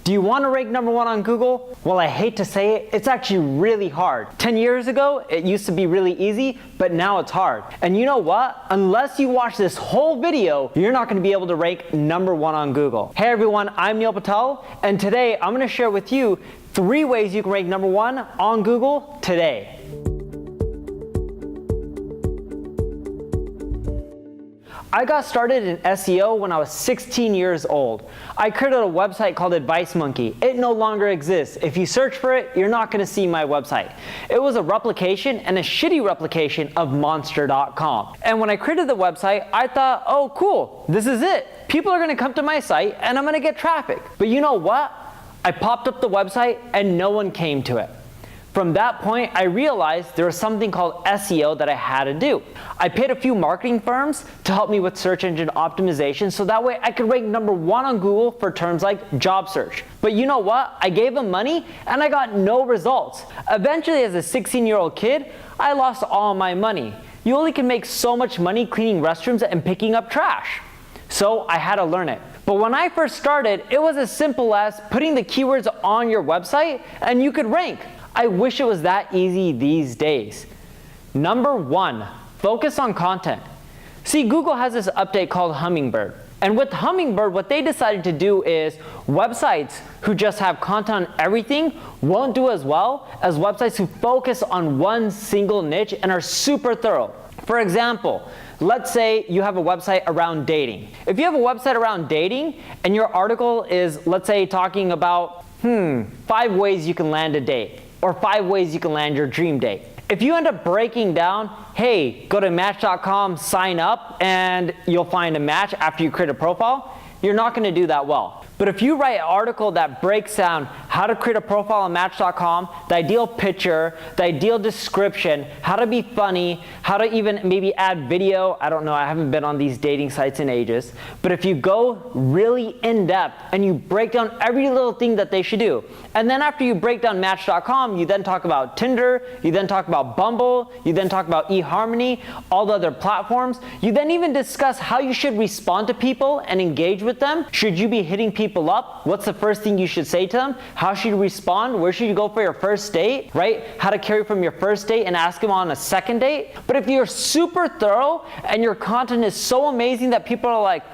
Do you want to rank number one on Google? Well, I hate to say it, it's actually really hard. 10 years ago, it used to be really easy, but now it's hard. And you know what? Unless you watch this whole video, you're not going to be able to rank number one on Google. Hey everyone, I'm Neil Patel, and today I'm going to share with you 3 ways you can rank number one on Google today. I got started in SEO when I was 16 years old. I created a website called Advice Monkey. It no longer exists. If you search for it, you're not going to see my website. It was a replication and a shitty replication of monster.com. And when I created the website, I thought, oh cool, this is it. People are going to come to my site and I'm going to get traffic. But you know what? I popped up the website and no one came to it. From that point, I realized there was something called SEO that I had to do. I paid a few marketing firms to help me with search engine optimization so that way I could rank number one on Google for terms like job search. But you know what? I gave them money and I got no results. Eventually, as a 16-year-old kid, I lost all my money. You only can make so much money cleaning restrooms and picking up trash. So I had to learn it. But when I first started, it was as simple as putting the keywords on your website and you could rank. I wish it was that easy these days. Number 1, focus on content. See, Google has this update called Hummingbird. And with Hummingbird, what they decided to do is websites who just have content on everything won't do as well as websites who focus on one single niche and are super thorough. For example, let's say you have a website around dating. If you have a website around dating and your article is, let's say, talking about 5 ways you can land a date, or 5 ways you can land your dream date. If you end up breaking down, hey, go to Match.com, sign up, and you'll find a match after you create a profile, you're not going to do that well. But if you write an article that breaks down how to create a profile on Match.com, the ideal picture, the ideal description, how to be funny, how to even maybe add video, I don't know, I haven't been on these dating sites in ages, but if you go really in depth and you break down every little thing that they should do, and then after you break down Match.com, you then talk about Tinder, you then talk about Bumble, you then talk about eHarmony, all the other platforms, you then even discuss how you should respond to people and engage with them. Should you be hitting people up? What's the first thing you should say to them? How should you respond? Where should you go for your first date, right? How to carry from your first date and ask them on a second date. But if you're super thorough and your content is so amazing that people are like,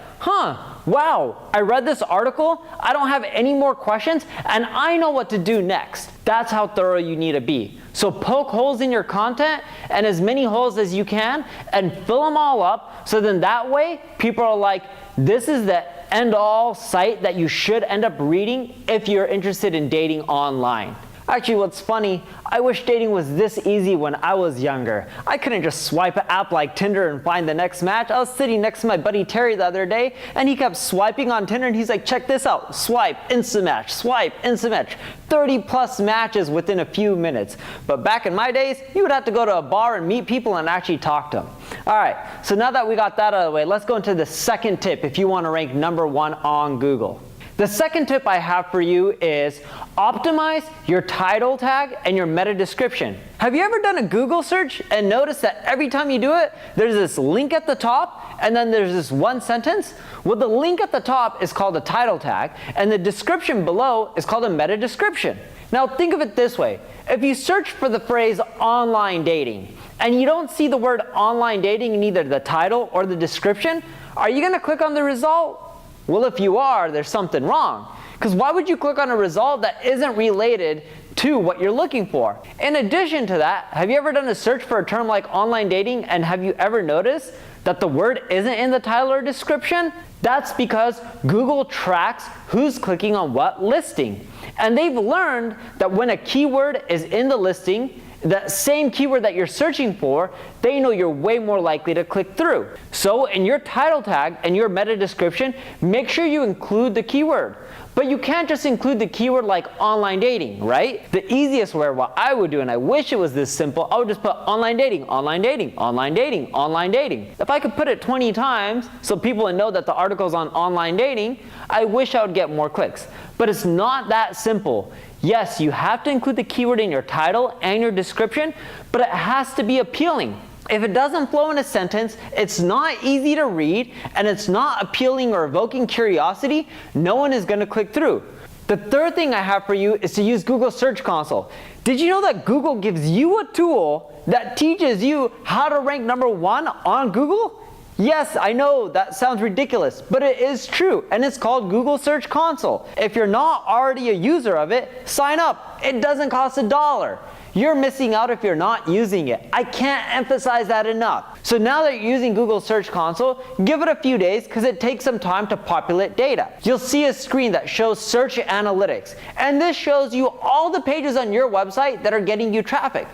wow, I read this article, I don't have any more questions, and I know what to do next. That's how thorough you need to be. So poke holes in your content, and as many holes as you can, and fill them all up, so then that way, people are like, this is the end-all site that you should end up reading if you're interested in dating online. Actually, what's funny, I wish dating was this easy when I was younger. I couldn't just swipe an app like Tinder and find the next match. I was sitting next to my buddy Terry the other day, and he kept swiping on Tinder, and he's like, check this out, swipe, instant match, swipe, instant match. 30 plus matches within a few minutes. But back in my days, you would have to go to a bar and meet people and actually talk to them. All right, so now that we got that out of the way, let's go into the second tip if you want to rank number one on Google. The second tip I have for you is optimize your title tag and your meta description. Have you ever done a Google search and noticed that every time you do it, there's this link at the top and then there's this one sentence? Well, the link at the top is called a title tag and the description below is called a meta description. Now think of it this way. If you search for the phrase online dating and you don't see the word online dating in either the title or the description, are you going to click on the result? Well, if you are, there's something wrong. Because why would you click on a result that isn't related to what you're looking for? In addition to that, have you ever done a search for a term like online dating and have you ever noticed that the word isn't in the title or description? That's because Google tracks who's clicking on what listing. And they've learned that when a keyword is in the listing, the same keyword that you're searching for, they know you're way more likely to click through. So in your title tag and your meta description, make sure you include the keyword. But you can't just include the keyword like online dating, right? The easiest way, what I would do, and I wish it was this simple, I would just put online dating, online dating, online dating, online dating. If I could put it 20 times so people would know that the article's on online dating, I wish I would get more clicks. But it's not that simple. Yes, you have to include the keyword in your title and your description, but it has to be appealing. If it doesn't flow in a sentence, it's not easy to read, and it's not appealing or evoking curiosity, no one is going to click through. The third thing I have for you is to use Google Search Console. Did you know that Google gives you a tool that teaches you how to rank #1 on Google? Yes, I know that sounds ridiculous, but it is true, and it's called Google Search Console. If you're not already a user of it, sign up. It doesn't cost $1. You're missing out if you're not using it. I can't emphasize that enough. So now that you're using Google Search Console, give it a few days because it takes some time to populate data. You'll see a screen that shows search analytics, and this shows you all the pages on your website that are getting you traffic.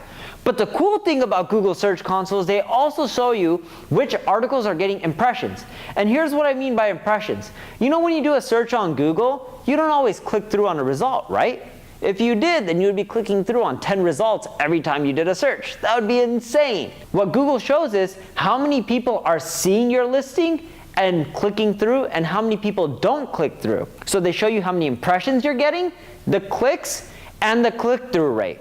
But the cool thing about Google Search Console is they also show you which articles are getting impressions. And here's what I mean by impressions. You know when you do a search on Google, you don't always click through on a result, right? If you did, then you would be clicking through on 10 results every time you did a search. That would be insane. What Google shows is how many people are seeing your listing and clicking through and how many people don't click through. So they show you how many impressions you're getting, the clicks, and the click-through rate.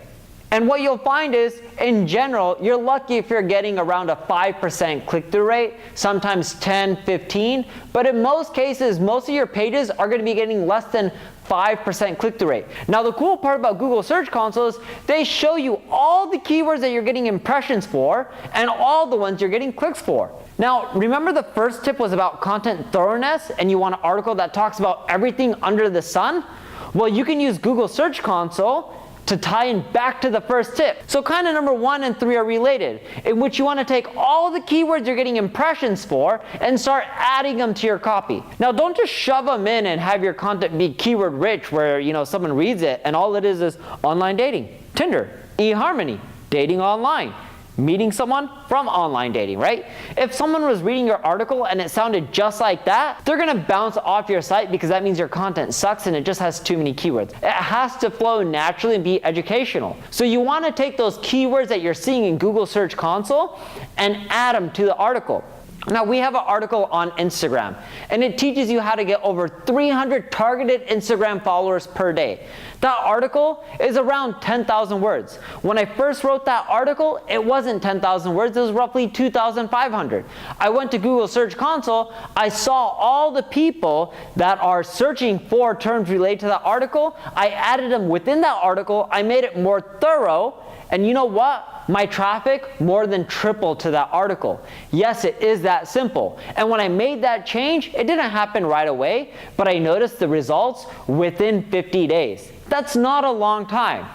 And what you'll find is, in general, you're lucky if you're getting around a 5% click-through rate, sometimes 10, 15, but in most cases, most of your pages are going to be getting less than 5% click-through rate. Now, the cool part about Google Search Console is they show you all the keywords that you're getting impressions for and all the ones you're getting clicks for. Now, remember the first tip was about content thoroughness and you want an article that talks about everything under the sun? Well, you can use Google Search Console to tie in back to the first tip. So kind of #1 and 3 are related, in which you want to take all the keywords you're getting impressions for and start adding them to your copy. Now don't just shove them in and have your content be keyword rich where someone reads it and all it is online dating, Tinder, eHarmony, dating online, meeting someone from online dating, right? If someone was reading your article and it sounded just like that, they're gonna bounce off your site because that means your content sucks and it just has too many keywords. It has to flow naturally and be educational. So you wanna take those keywords that you're seeing in Google Search Console and add them to the article. Now we have an article on Instagram and it teaches you how to get over 300 targeted Instagram followers per day. That article is around 10,000 words. When I first wrote that article, it wasn't 10,000 words, it was roughly 2,500. I went to Google Search Console, I saw all the people that are searching for terms related to that article, I added them within that article, I made it more thorough, and you know what? My traffic more than tripled to that article. Yes, it is that simple. And when I made that change, it didn't happen right away, but I noticed the results within 50 days. That's not a long time.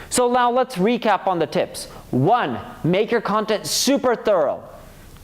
So now let's recap on the tips. 1, make your content super thorough.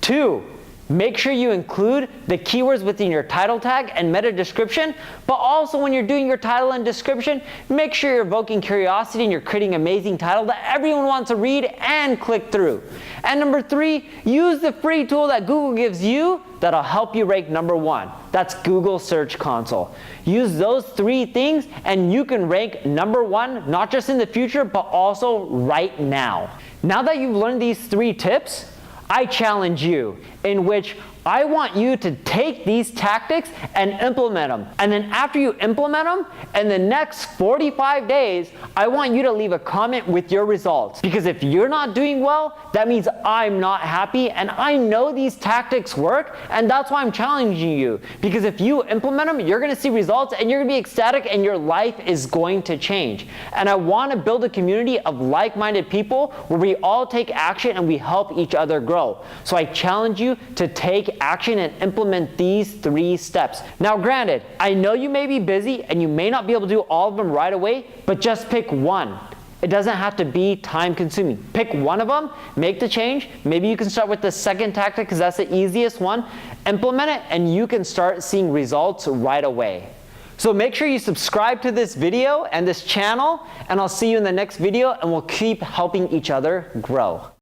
2, make sure you include the keywords within your title tag and meta description, but also when you're doing your title and description, make sure you're evoking curiosity and you're creating an amazing title that everyone wants to read and click through. And number 3, use the free tool that Google gives you that'll help you rank #1. That's Google Search Console. Use those 3 things and you can rank #1, not just in the future, but also right now. Now that you've learned these 3 tips, I challenge you, in which I want you to take these tactics and implement them. And then after you implement them, in the next 45 days, I want you to leave a comment with your results. Because if you're not doing well, that means I'm not happy, and I know these tactics work, and that's why I'm challenging you. Because if you implement them, you're gonna see results, and you're gonna be ecstatic, and your life is going to change. And I wanna build a community of like-minded people where we all take action and we help each other grow. So I challenge you to take action and implement these 3 steps. Now granted, I know you may be busy and you may not be able to do all of them right away, but just pick one. It doesn't have to be time consuming. Pick one of them, make the change. Maybe you can start with the second tactic because that's the easiest one. Implement it and you can start seeing results right away. So make sure you subscribe to this video and this channel, and I'll see you in the next video, and we'll keep helping each other grow.